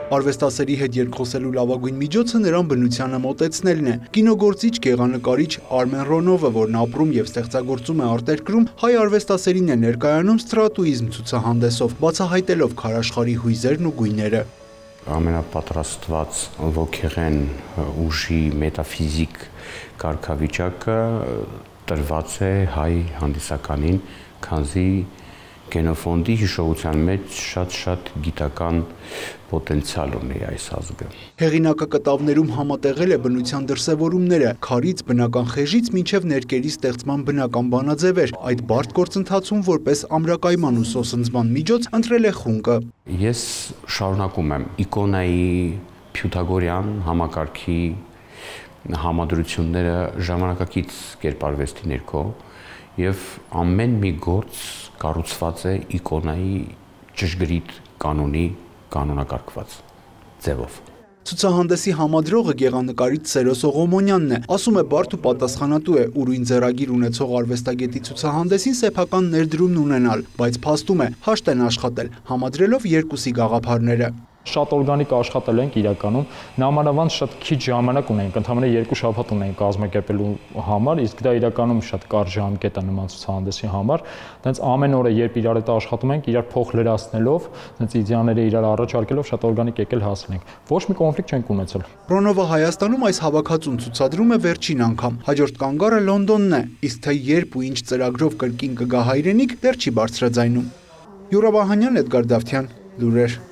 Արվեստասերի հետ երկխոսելու լավագույն միջոցը նրան բնությանը մոտեցնելն է։ Կինոգործիչ, գեղանկարիչ Արմեն Ռոնովը, որն ապրում եւ ստեղծագործում է արտերկրում, հայ արվեստասերին է ներկայանում Ստրատուիզմ ցուցահանդեսով, բացահայտելով քարաշխարհի հույզերն ու գույները։ Ամենապատրաստված ոգեղեն ուժի մետաֆիզիկ կարգավիճակը տրված է հայ հանդիսականին, քանզի գենոֆոնդի հիշողության մեջ շատ գիտական պոտենցիալ ունի այս ազգը։ Հեղինակը կտավներում համատեղել է բնության դրսևորումները, քարից, բնական խեժից մինչև ներկերի ստեղծման բնական բանաձևեր, այդ բարդ գործընթացում որպես ամրակայման ու սոսնձման միջոց ընտրել է խունկը։ Ես շարունակում եմ իկոնայի փյութագորյան համակարգի համադրությունները ժամանակակից կերպարվեստի ներքո եւ ամեն մի գործ կառուցված է իկոնայի ճշգրիտ կանոնի կանոնակարգված ձևով։ Ցուցահանդեսի համադրողը գեղանկարիչ Սերոս Օղոմոնյանն է, ասում է բարդ ու պատասխանատու է ուրույն ձեռագիր ունեցող արվեստագետի ցուցահանդեսին սեփական ներդրումն ունենալ, բայց փաստում է հաշտ են աշխատել, համադրելով երկուսի գաղափարները։ Շատ օրգանիկ աշխատել ենք իրականում, նամանավանդ շատ քիչ ժամանակ ունենք, ընդհանրապես 2 շաբաթ ունենք կազմակերպելու համար, իսկ դա իրականում շատ կարճ ժամկետ է նման ցուցահանդեսի համար։ Դենց ամեն օրը երբ իրար հետ աշխատում ենք, իրար փոխ լրացնելով, դենց իդեաները իրար առաջարկելով շատ օրգանիկ եկել հասել ենք։ Ոչ մի կոնֆլիկտ չենք ունեցել։ Ռոնովը Հայաստանում այս հավաքածուն ցուցադրում է վերջին անգամ։ Հաջորդ կանգառը Լոնդոնն է, իսկ թե երբ ու ինչ ծրագրով կրկին կգա հայրենիք, դեռ չի բարձրաձայնում։ Յուրա Վահանյան, Էդգար Դավթյան, լուրեր։